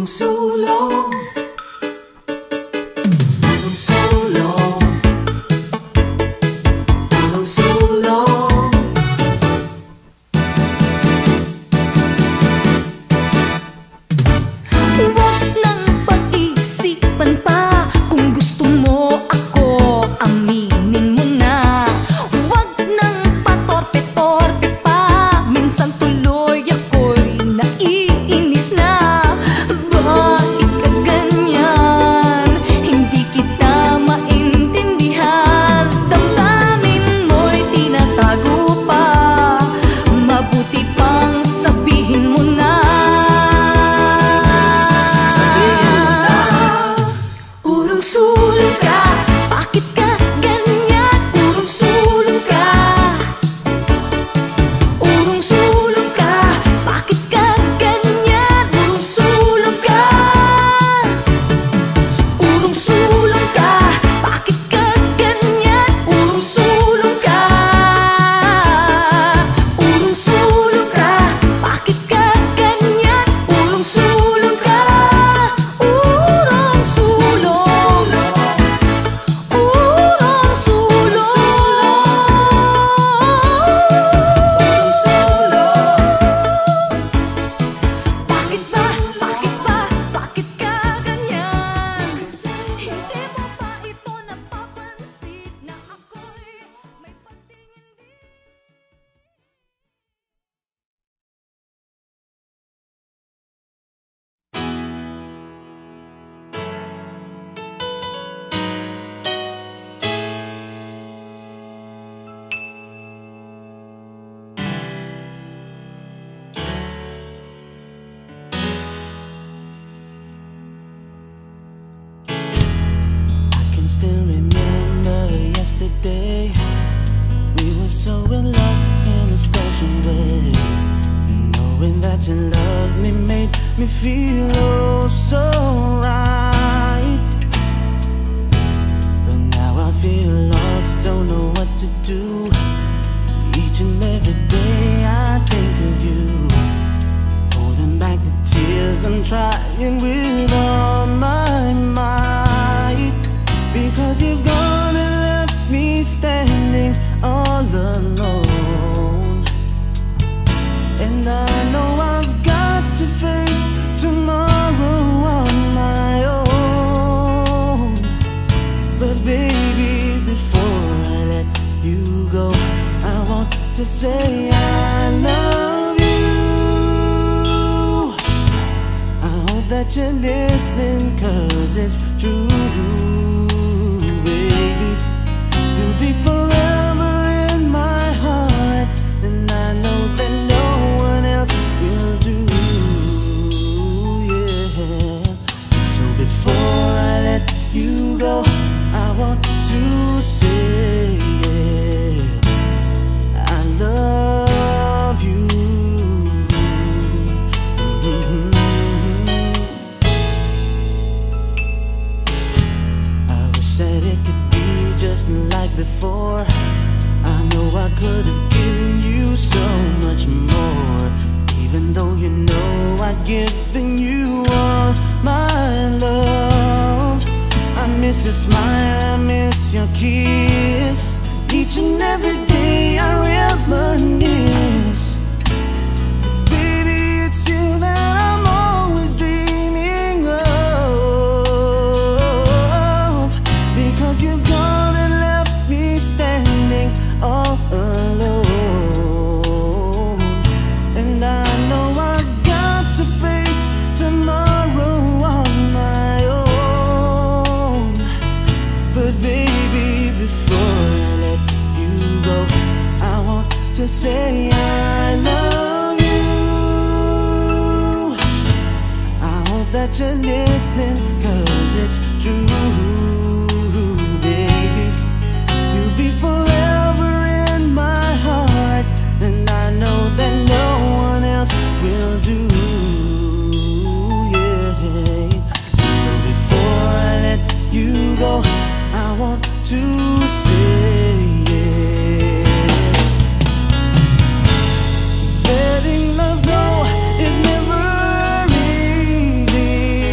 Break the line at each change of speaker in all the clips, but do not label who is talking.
sulong, urong sulong, urong sulong.
Huwag nang pag-isipan pa, kung gusto mo ako, aminin mo na. Huwag nang patorpe-torpe pa, minsan tuloy ako'y naiinis na. Bakit ka ganyan? Hindi kita maintindihan. Damdamin mo'y tinatago pa, mabuti pang sabihin mo na.
Urong sulong ka,
Bakit ka ganyan?
urong sulong ka,
Urong sulong ka, bakit ka ganyan?
urong sulong ka,
Urong sulong ka, bakit ka ganyan?
urong sulong ka,
Urong sulong ka, bakit ka ganyan?
urong sulong ka,
Urong sulong, urong sulong.
urong sulong.
Bakit ka ganyan? Hindi mo ba ito napapansin na ako'y may patingin din?
I can still remember yesterday. We were so in love in a special way. And knowing that you loved me made me feel oh so right. But now I feel lost, don't know what to do. Each and every day I think of you, holding back the tears I'm trying with all my might. Because you've gone and left me standing all alone. And I know I've got to face tomorrow on my own. But baby, before I let you go, I want to say I love you. I hope that you're listening, 'cause it's true. Baby, you'll be forever in my heart, and I know that no one else will do. Yeah. So before I let you go, I want to say yeah, I love you. I wish that it could be just like before. I know I could have given you so much more, even though you know I'd given you all my love. I miss your smile, I miss your kiss. Each and every day I reminisce. 'Cause baby, it's you that I'm always dreaming of. Because you've gone and left me standing all alone. And I know I've got to face tomorrow on my own. But baby, before I let you go, I want to say I love you. I hope that you're listening, 'cause it's true. Baby, you'll be forever in my heart, and I know that no one else will do. Yeah. So before I let you go, I want to say yeah. 'Cause letting love go is never easy.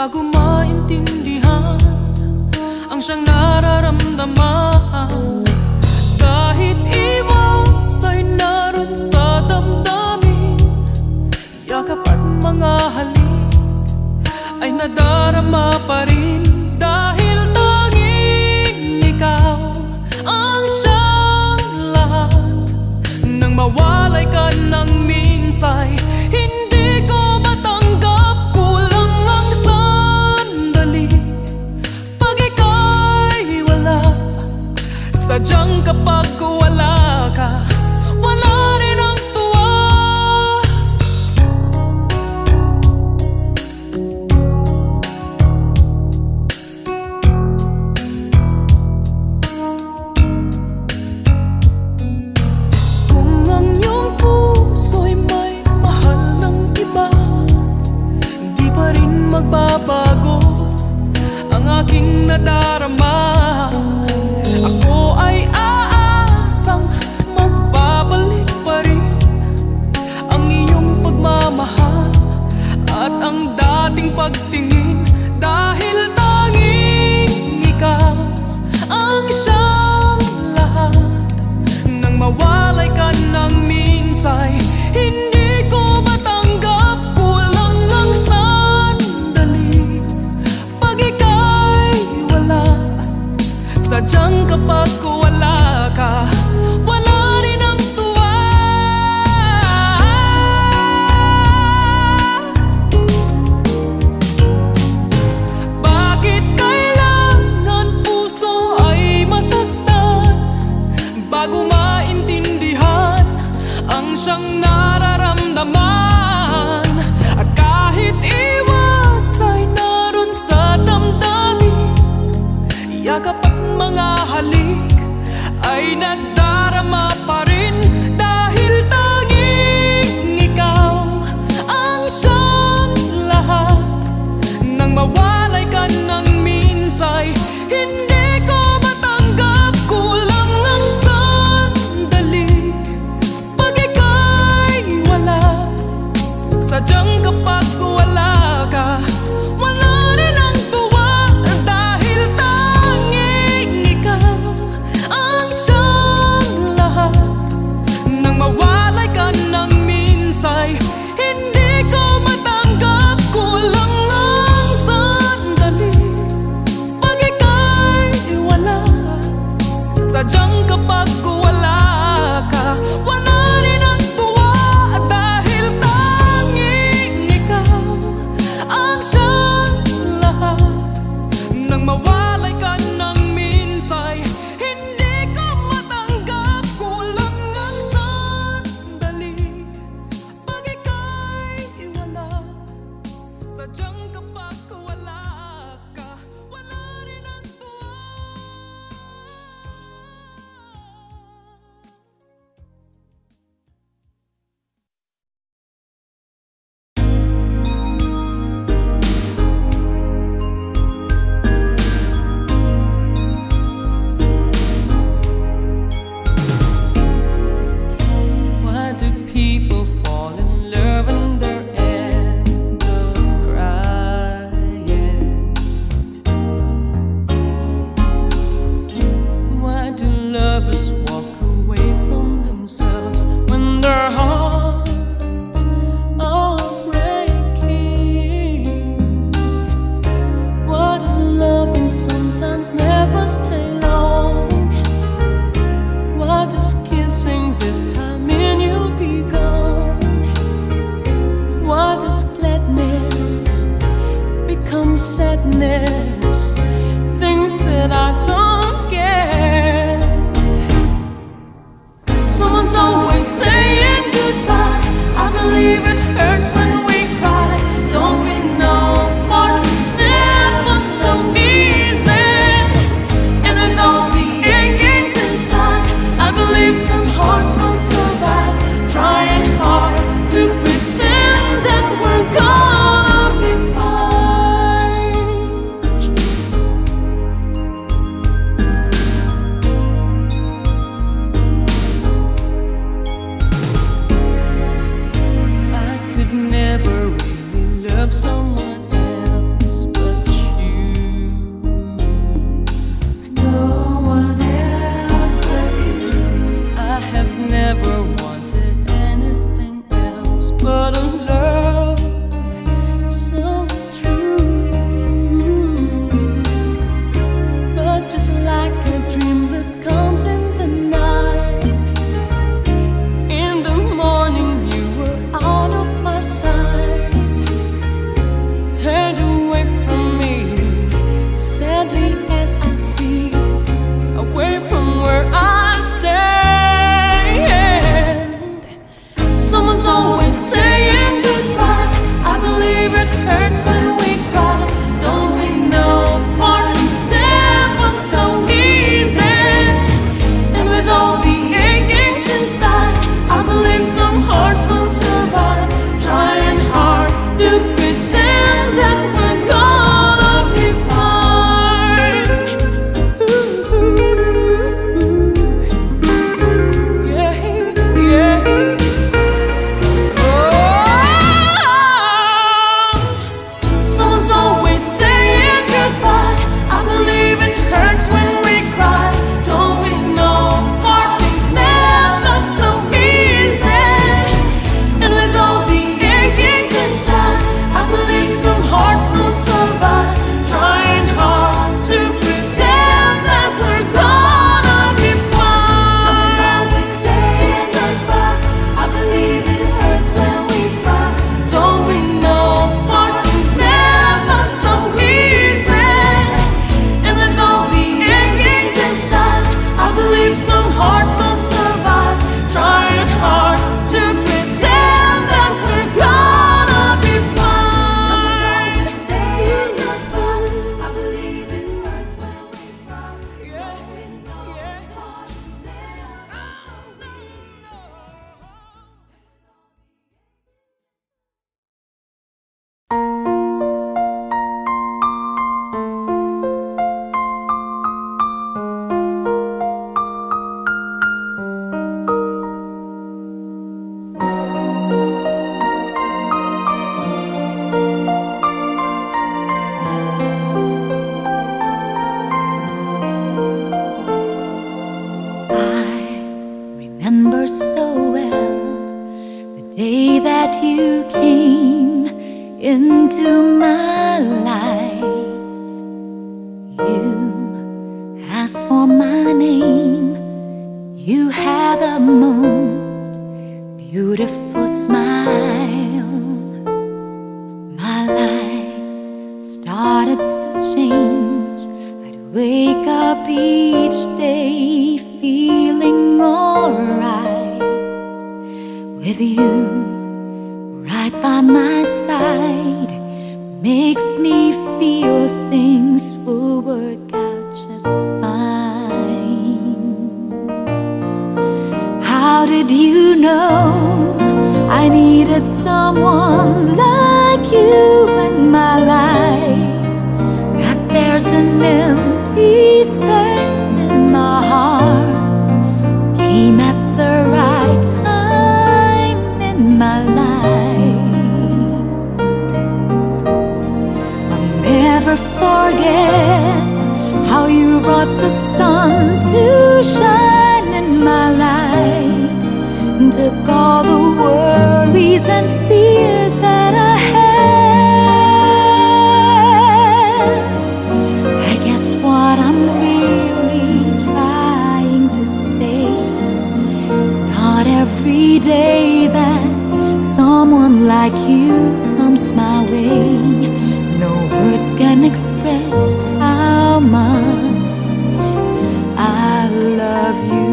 bago maintindihan ang siyang nararamdaman. Kahit iwas ay naroon sa damdamin, yakap at mga halik ay nadarama pa rin. Dahil tanging ikaw ang siyang lahat. Nang mawalay ka ng minsay, hindi ko matanggap. Kulang ang sandali pag ika'y wala. Sadyang kapag wala ka, wala rin ang tuwa. Kung ang iyong puso'y may mahal ng iba, di pa rin magbabago ang aking nadarama. Ako ay aasang magbabalik pa rin ang iyong pagmamahal at ang dating pagtingin. Dahil tanging ikaw ang siyang lahat. Nang mawalay ka ng minsay, hindi ko matanggap. Kulang ang sandali pag ika'y wala. Sadyang kapag wala ka, wala rin ang tuwa. Bakit kailangan puso ay masaktan bago maintindihan ang siyang nararamdaman? At kahit iwas ay naroon sa damdamin, yakap at mga halik ay nagdarama pa rin. Dahil tanging ikaw ang siyang lahat. Nang mawalay ka ng minsay, hindi ko matanggap. Kulang ang sandali pag ika'y wala. Sadyang kapag wala ka, wala rin ang tuwa. Dahil tanging ikaw ang siyang lahat. Nang mawalay ka ng minsay, hindi ko matanggap. Kulang ang sandali pag ika'y wala. Sadyang kapag wala ka, wala rin ang tuwa. Dahil tanging ikaw ang siyang lahat. Nang mawalay ka ng minsay, hindi ko matanggap. Kulang ang sandali pag ika'y wala. Sadyang kapag wala ka, wala rin ang tuwa. Why do people fall in love and they end up crying? Why do lovers walk away from themselves when their hearts are breaking? Why does loving sometimes never stay long? Why does kissing this time mean you'll be gone? Why does gladness become sadness? Things that I don't get. Someone's always saying goodbye. I believe it hurts when we cry. Don't we know what it's never so easy? And with all the achings inside, I believe some hearts will survive. Trying hard to pretend that we're gonna be fine.
into my life. You asked for my name. You had the most beautiful smile. My life started to change. I'd wake up each day feeling alright with you right by my side. Makes me feel things will work out just fine. How did you know I needed someone like you in my life? That there's an empty space in my heart. Came at the right time in my life. I'll never forget how you brought the sun to shine in my life, and took all the worries and fears that I had. I guess what I'm really trying to say, it's not every day that someone like you comes my way. No words can express how much I love you.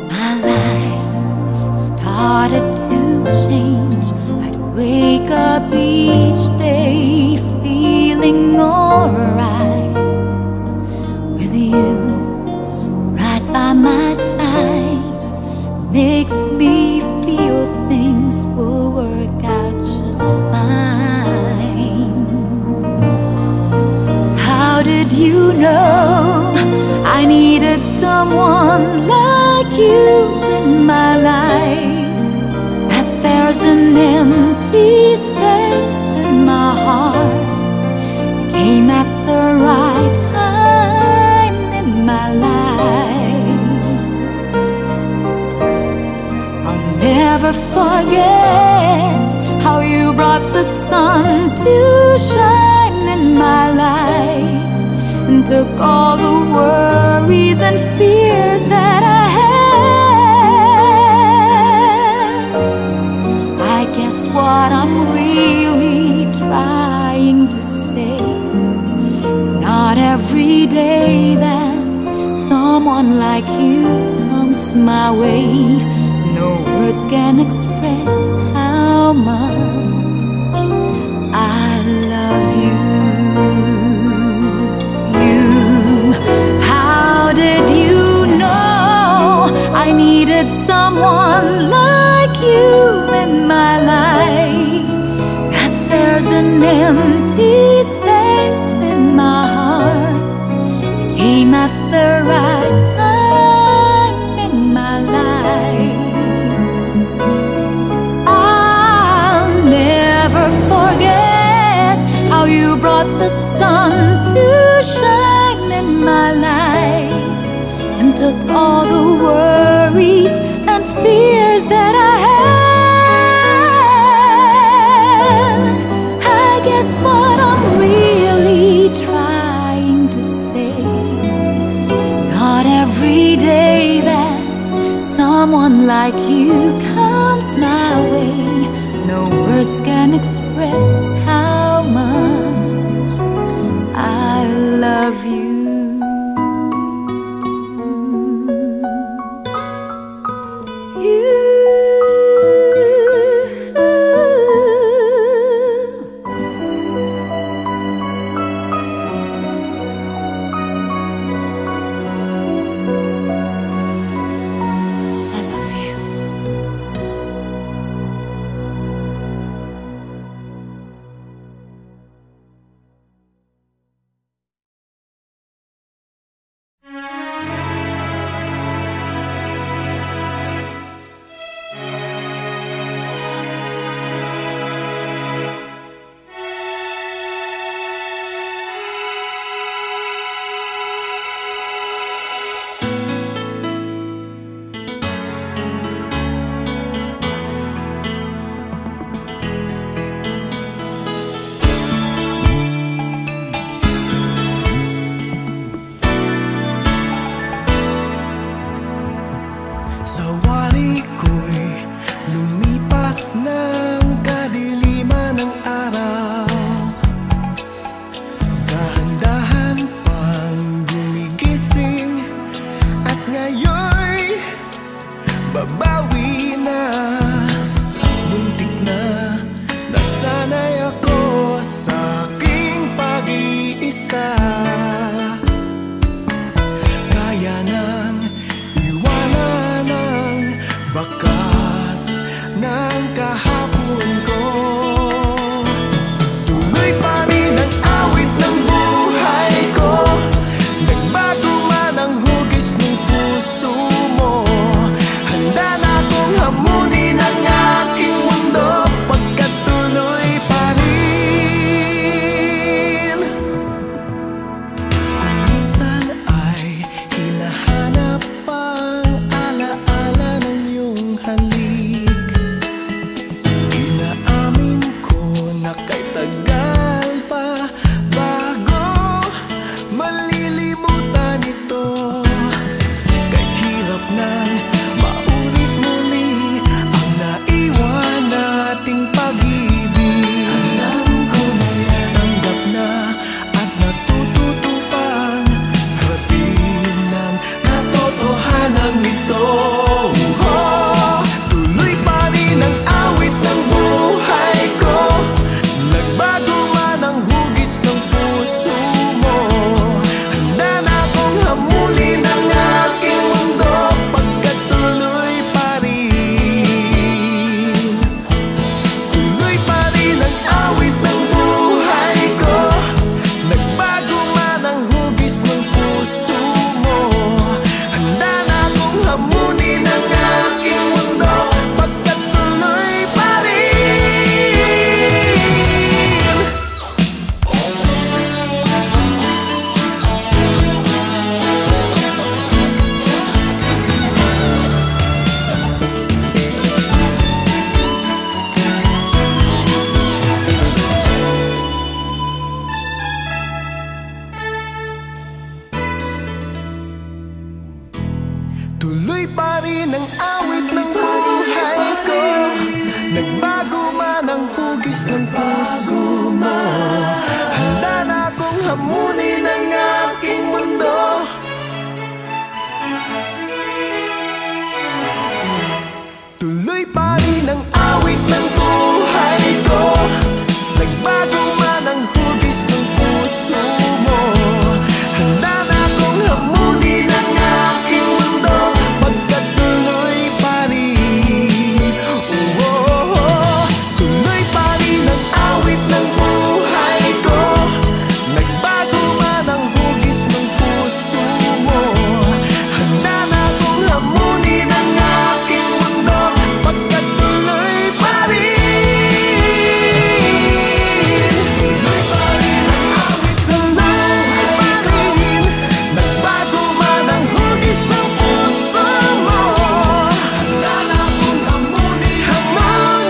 My life started to change. I'd wake up each day feeling alright with you right by my side. Makes me feel things will work out just fine. How did you know I needed someone like you in my life? That there's an empty space in my heart. You came at the right time in my life. I'll never forget how you brought the sun to shine in my life, and took all the worries and fears that I had. I guess what I'm really trying to say, it's not every day that someone like you comes my way. No words can express how much I love you. How did you know I needed someone like you in my life? That there's an empty space in my heart. You came at the right time in my life. I'll never forget how you brought the sun to shine in my life, and took all the worries and fears that I had. I guess what I'm really trying to say, it's not every day that someone like you comes my way. No words can express how much I love you.
babawi na. Muntik na nasanay ako sa aking pag-iisa. Kaya nang iwanan ang bakas ng kahapon ko. Tuloy pa rin ang awit ng buhay ko. Nagbago man ang hugis ng puso mo. Handa na akong hamunin ang aking mundo, pagkat tuloy pa rin. Kung minsan ay hinahanap ang alaala ng iyong halik, inaamin ko na kay tagal pa bago malilimutan ito. Kay hirap nang maulit muli ang naiwan nating pag-ibig. Alam ko na yan, tanggap na at natututo pang harapin ang katotohanan nito. Tuloy pa rin ang awit ng buhay ko. Nagbago man ang hugis ng puso mo. Handa na akong hamunin ang aking mundo, pagkat tuloy pa rin. Tuloy pa rin ang awit ng buhay ko. Nagbago man ang hugis ng puso mo. Handa na akong hamunin ang aking mundo, pagkat tuloy pa rin. Tuloy pa rin ang awit ng buhay ko. Nagbago man ang hugis ng puso mo. Handa na akong hamunin ang aking mundo. Tuloy pa rin ang awit ng buhay ko. Nagbago man ang hugis ng puso mo. Handa na akong hamunin ang aking mundo, pagkat tuloy pa rin. Tuloy pa rin ang awit ng buhay ko. Nagbago man ang hugis ng puso mo. Handa na akong hamunin ang aking mundo, pagkat tuloy pa rin. Tuloy pa rin ang awit ng buhay ko. Nagbago man ang hugis ng puso mo. Handa na akong hamunin, pagkat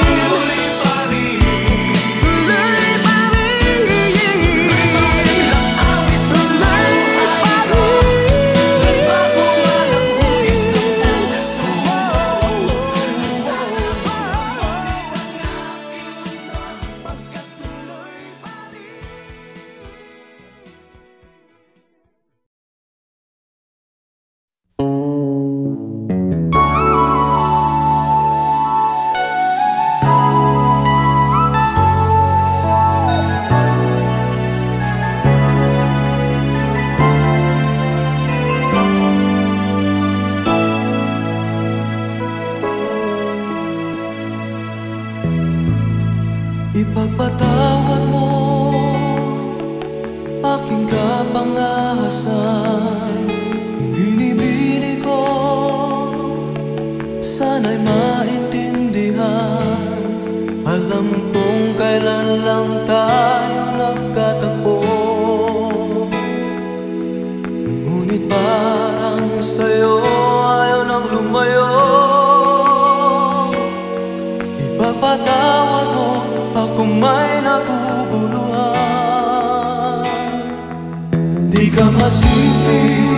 tuloy pa rin. Tuloy pa rin. Ang awit ng buhay ko. Nagbago man ang hugis ng puso mo. Pagkat tuloy pa rin.
Ipagpatawad mo aking kapangahasan. Binibini ko, sana'y maintindihan. Alam kong kailan lang tayo nagkatagpo, ngunit parang sa'yo ayaw nang lumayo. Ipagpatawad mo ako may naguguluhan. Di ka masisi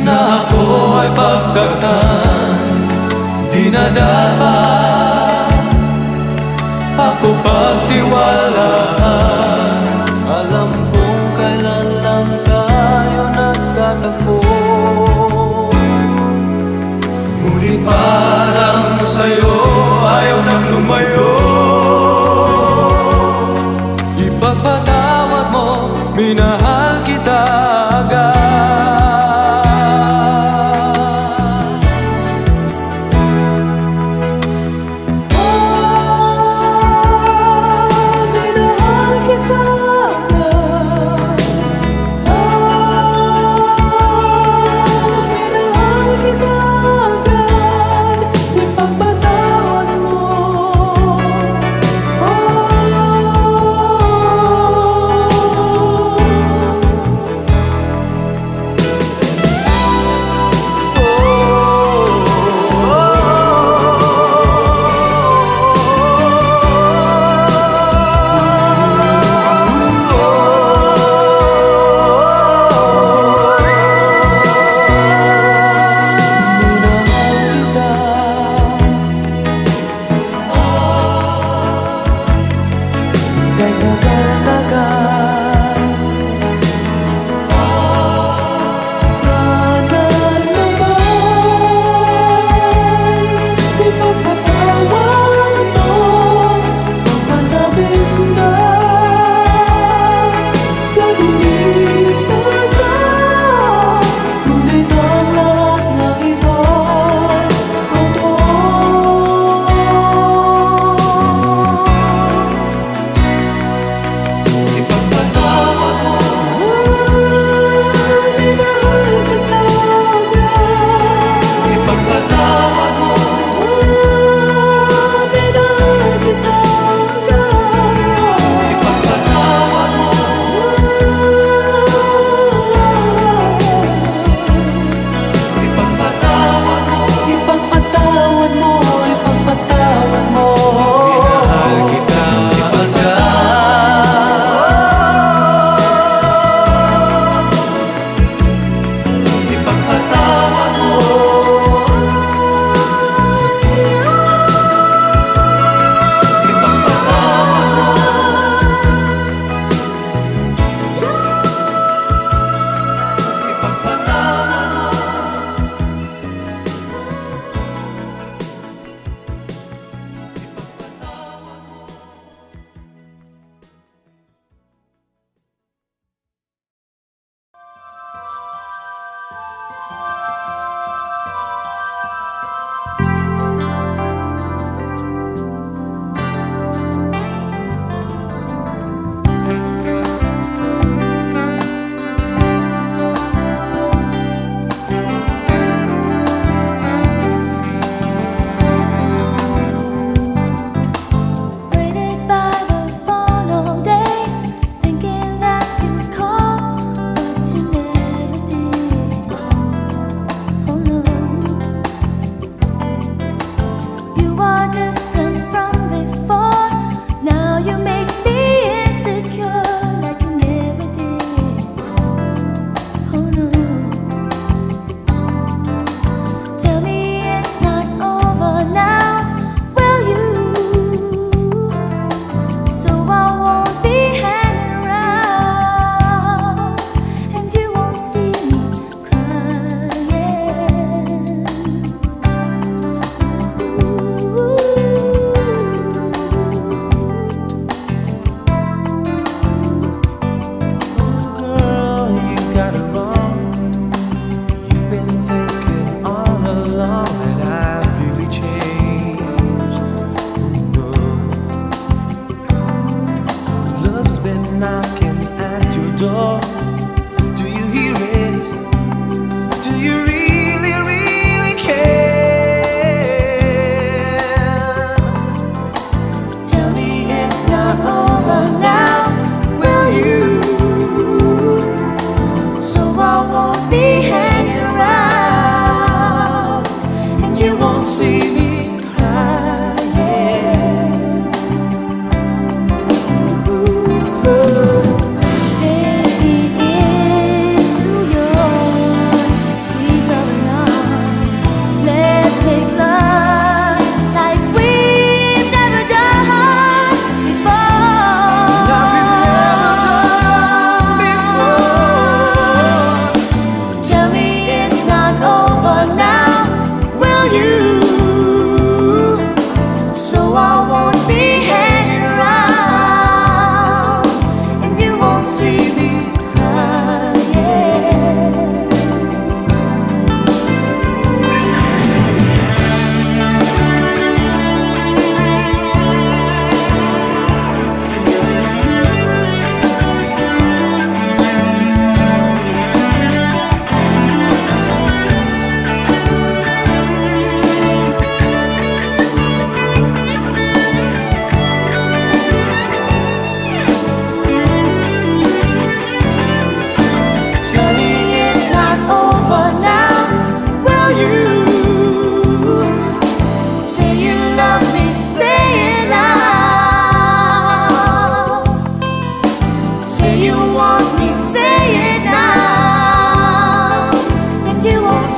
na ako ay pagdagtan. Di na dapat ako pagtiwalaan. Alam kong kailan lang tayo nagkatagpo.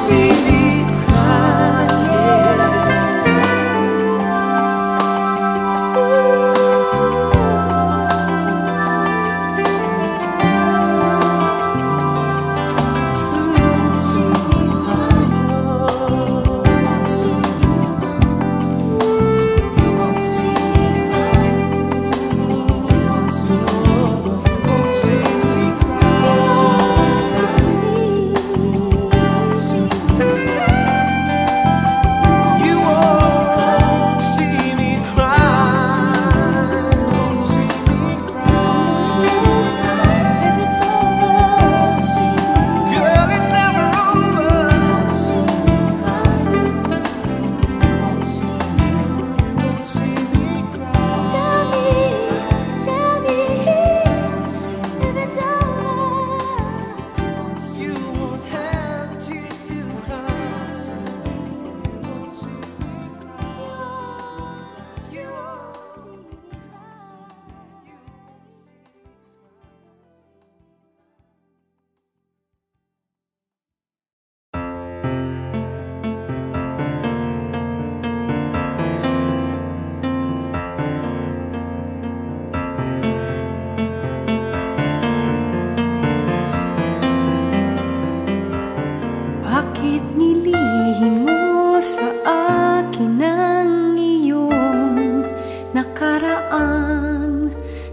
see me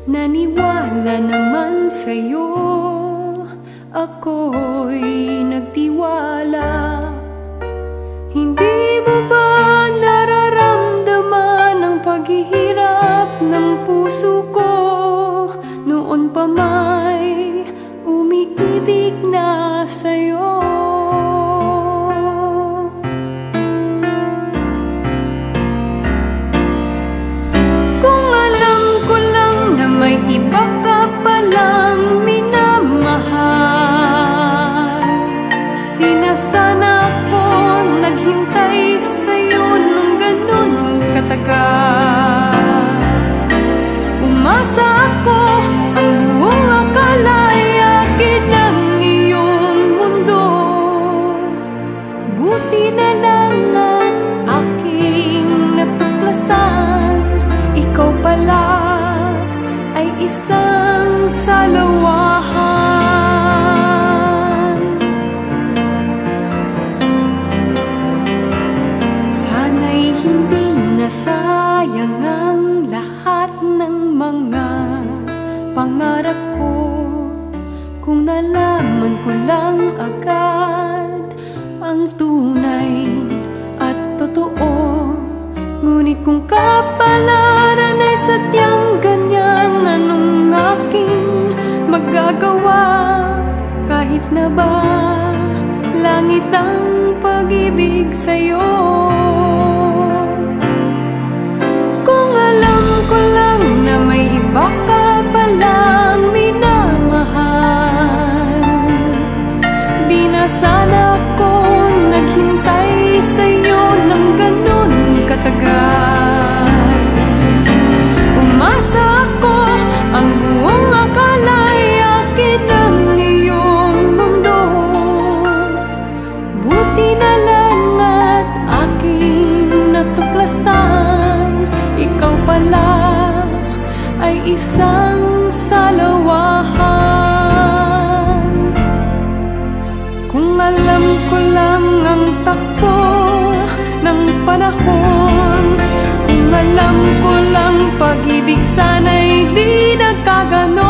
Naniwala naman sa'yo, ako'y nagtiwala. Hindi mo ba nararamdaman ang paghihirap ng puso ko? Noon pa may umiibig na sa'yo. May iba ka palang minamahal. Di na sana ako naghintay sa'yo ng ganun katagal. Umasa ako, ang buong akala'y akin ang iyong mundo. Buti na lang at aking natuklasan, ikaw pala ay isang salawahan. Sana'y hindi nasayang ang lahat ng mga pangarap ko, kung nalaman ko lang agad ang tunay at totoo. Ngunit kung kapalaran ay sadyang ganyan, anong aking magagawa? Kahit na ba langit ang pag-ibig sa'yo? Kung alam ko lang na may iba ka palang minamahal, di na sana ako naghintay sa'yo ng ganun katagal. Umasa ako, ang buong akala'y akin ang iyong mundo. Buti na lang at aking natuklasan, ikaw pala ay isang salawahan. Kung alam ko lang ang takbo ng panahon, kung alam ko lang pag-ibig sana'y di nagkaganon.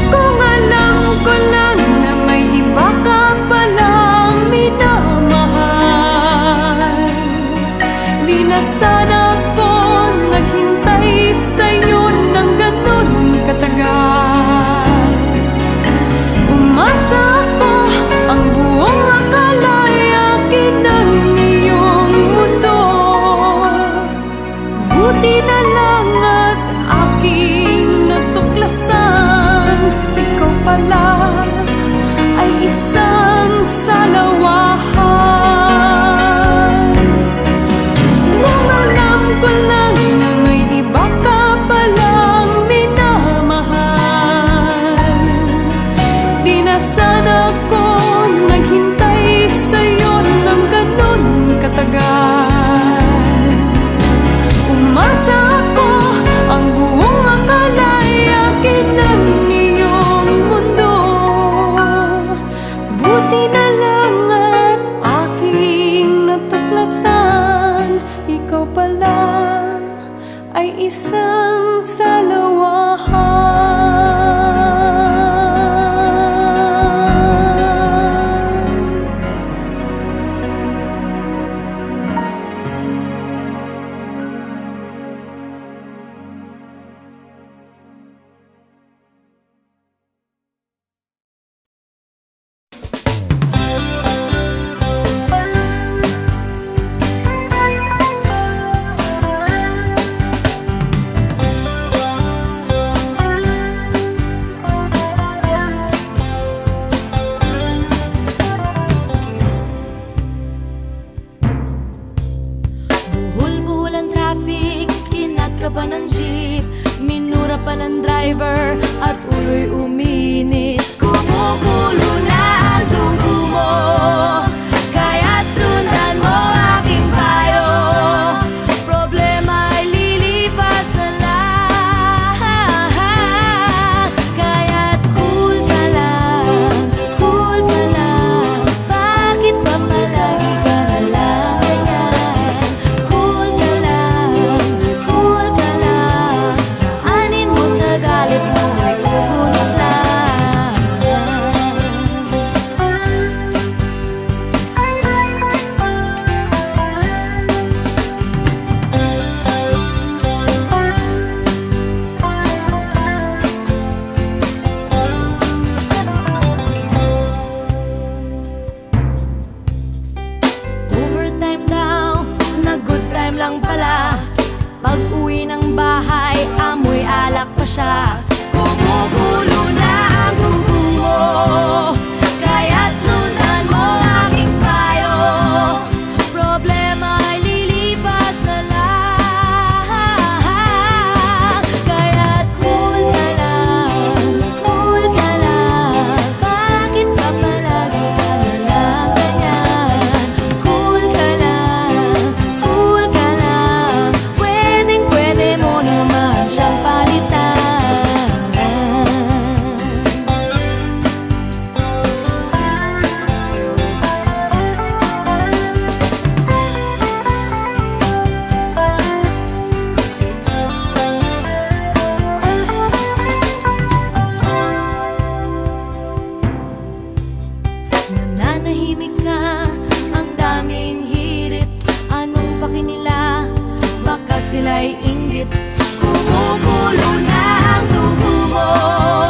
Kung alam ko lang na may iba ka palang minamahal, di na sana ako naghintay sa'yo ng ganun katagal. Umasa ako, ang buong akala'y akin ang iyong mundo. isang salawahan.
Sila'y inggit, kumukulo na ang dugo mo.